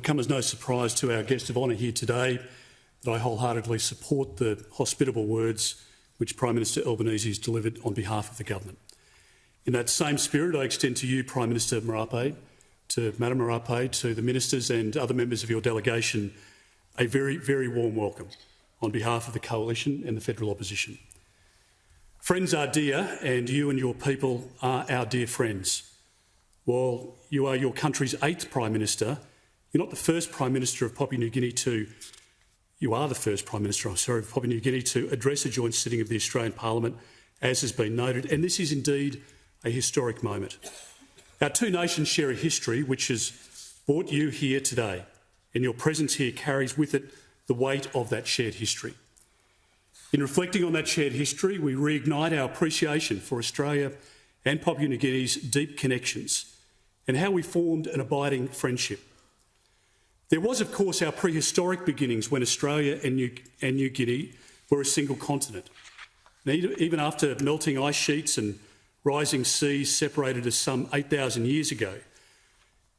come as no surprise to our guest of honour here today that I wholeheartedly support the hospitable words which Prime Minister Albanese has delivered on behalf of the government. In that same spirit, I extend to you, Prime Minister Marape, to Madam Marape, to the ministers and other members of your delegation, a very, very warm welcome on behalf of the Coalition and the federal opposition. Friends are dear, and you and your people are our dear friends. While you are your country's 8th Prime Minister, you're not the first Prime Minister of Papua New Guinea to... You are the first Prime Minister, of Papua New Guinea to address a joint sitting of the Australian Parliament, as has been noted, and this is indeed a historic moment. Our two nations share a history which has brought you here today, and your presence here carries with it the weight of that shared history. In reflecting on that shared history, we reignite our appreciation for Australia and Papua New Guinea's deep connections and how we formed an abiding friendship. There was, of course, our prehistoric beginnings when Australia and New Guinea were a single continent. And even after melting ice sheets and rising seas separated us some 8,000 years ago,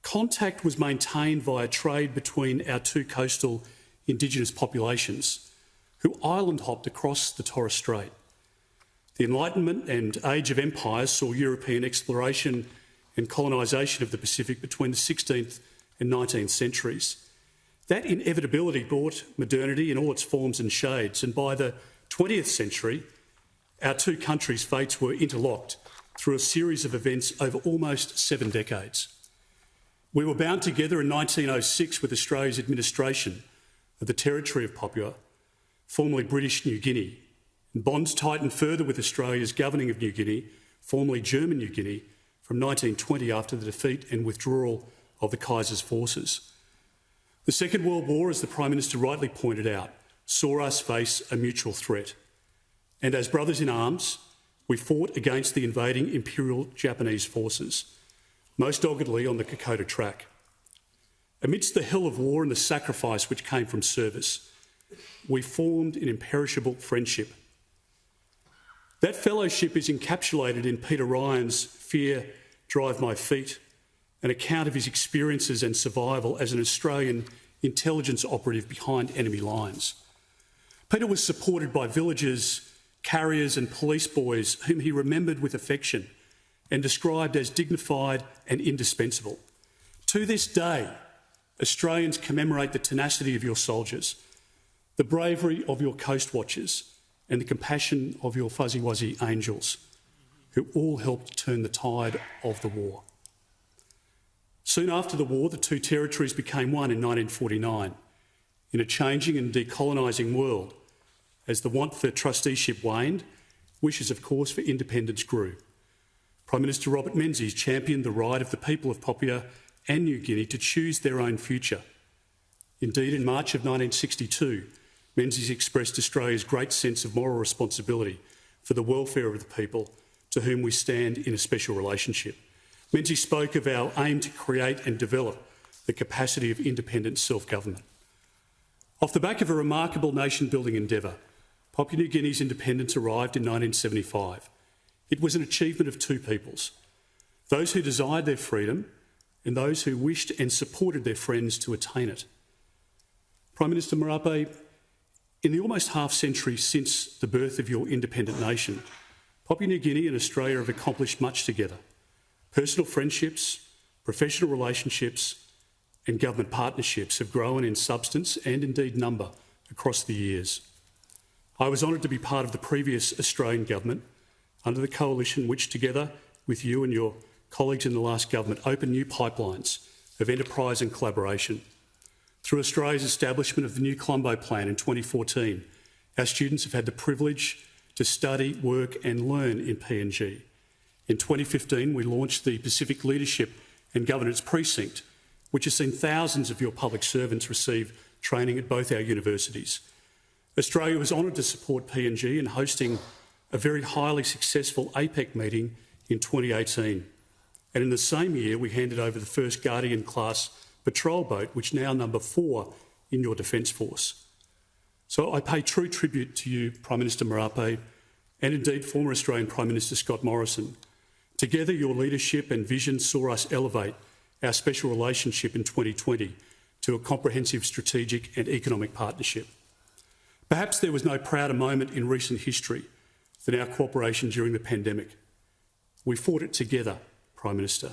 contact was maintained via trade between our two coastal Indigenous populations who island hopped across the Torres Strait. The Enlightenment and Age of Empires saw European exploration and colonisation of the Pacific between the 16th and 19th centuries. That inevitability brought modernity in all its forms and shades, and by the 20th century, our two countries' fates were interlocked through a series of events over almost 7 decades. We were bound together in 1906 with Australia's administration of the territory of Papua, formerly British New Guinea, and bonds tightened further with Australia's governing of New Guinea, formerly German New Guinea, from 1920 after the defeat and withdrawal of the Kaiser's forces. The Second World War, as the Prime Minister rightly pointed out, saw us face a mutual threat. And as brothers in arms, we fought against the invading Imperial Japanese forces, most doggedly on the Kokoda Track. Amidst the hell of war and the sacrifice which came from service, we formed an imperishable friendship. That fellowship is encapsulated in Peter Ryan's Fear, Drive My Feet, an account of his experiences and survival as an Australian intelligence operative behind enemy lines. Peter was supported by villagers, carriers and police boys whom he remembered with affection and described as dignified and indispensable. To this day, Australians commemorate the tenacity of your soldiers, the bravery of your coast watchers and the compassion of your Fuzzy Wuzzy angels, who all helped turn the tide of the war. Soon after the war, the two territories became one in 1949. In a changing and decolonising world, as the want for trusteeship waned, wishes, of course, for independence grew. Prime Minister Robert Menzies championed the right of the people of Papua and New Guinea to choose their own future. Indeed, in March of 1962, Menzies expressed Australia's great sense of moral responsibility for the welfare of the people to whom we stand in a special relationship. Menzies spoke of our aim to create and develop the capacity of independent self-government. Off the back of a remarkable nation-building endeavour, Papua New Guinea's independence arrived in 1975. It was an achievement of two peoples, those who desired their freedom and those who wished and supported their friends to attain it. Prime Minister Marape, in the almost half-century since the birth of your independent nation, Papua New Guinea and Australia have accomplished much together. Personal friendships, professional relationships and government partnerships have grown in substance and indeed number across the years. I was honoured to be part of the previous Australian government under the coalition which, together with you and your colleagues in the last government, opened new pipelines of enterprise and collaboration. Through Australia's establishment of the new Colombo Plan in 2014, our students have had the privilege to study, work and learn in PNG. In 2015, we launched the Pacific Leadership and Governance Precinct, which has seen thousands of your public servants receive training at both our universities. Australia was honoured to support PNG in hosting a very highly successful APEC meeting in 2018. And in the same year, we handed over the first Guardian-class patrol boat, which now number 4 in your Defence Force. So I pay true tribute to you, Prime Minister Marape, and indeed former Australian Prime Minister Scott Morrison. Together, your leadership and vision saw us elevate our special relationship in 2020 to a comprehensive strategic and economic partnership. Perhaps there was no prouder moment in recent history than our cooperation during the pandemic. We fought it together, Prime Minister,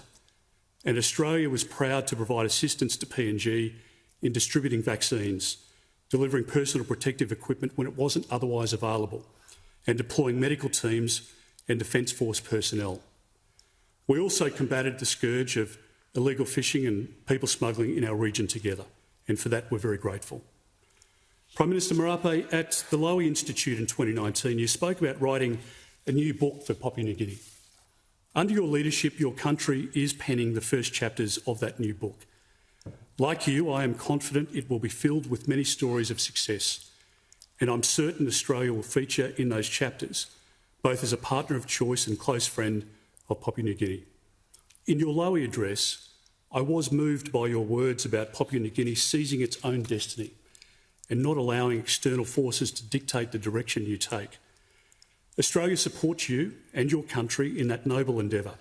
and Australia was proud to provide assistance to PNG in distributing vaccines, delivering personal protective equipment when it wasn't otherwise available, and deploying medical teams and Defence Force personnel. We also combated the scourge of illegal fishing and people smuggling in our region together, and for that we're very grateful. Prime Minister Marape, at the Lowy Institute in 2019, you spoke about writing a new book for Papua New Guinea. Under your leadership, your country is penning the first chapters of that new book. Like you, I am confident it will be filled with many stories of success, and I'm certain Australia will feature in those chapters, both as a partner of choice and close friend of Papua New Guinea. In your Lowy address, I was moved by your words about Papua New Guinea seizing its own destiny and not allowing external forces to dictate the direction you take. Australia supports you and your country in that noble endeavour.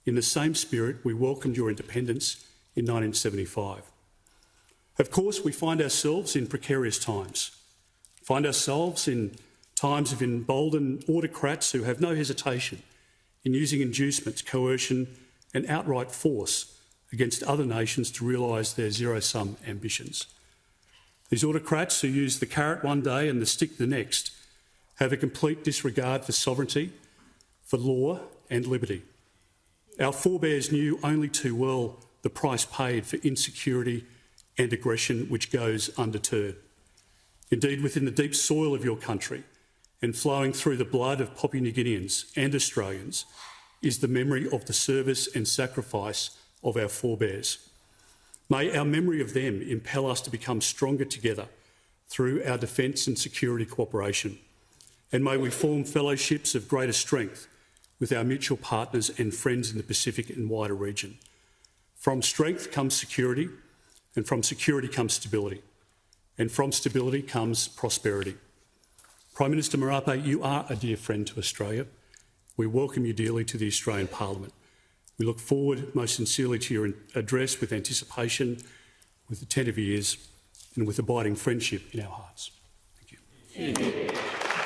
In the same spirit, we welcomed your independence in 1975. Of course, we find ourselves in precarious times, find ourselves in times of emboldened autocrats who have no hesitation in using inducements, coercion and outright force against other nations to realise their zero-sum ambitions. These autocrats who use the carrot one day and the stick the next have a complete disregard for sovereignty, for law and liberty. Our forebears knew only too well the price paid for insecurity and aggression which goes undeterred. Indeed, within the deep soil of your country and flowing through the blood of Papua New Guineans and Australians is the memory of the service and sacrifice of our forebears. May our memory of them impel us to become stronger together through our defence and security cooperation. And may we form fellowships of greater strength with our mutual partners and friends in the Pacific and wider region. From strength comes security, and from security comes stability, and from stability comes prosperity. Prime Minister Marape, you are a dear friend to Australia. We welcome you dearly to the Australian Parliament. We look forward most sincerely to your address with anticipation, with attentive ears, and with abiding friendship in our hearts. Thank you.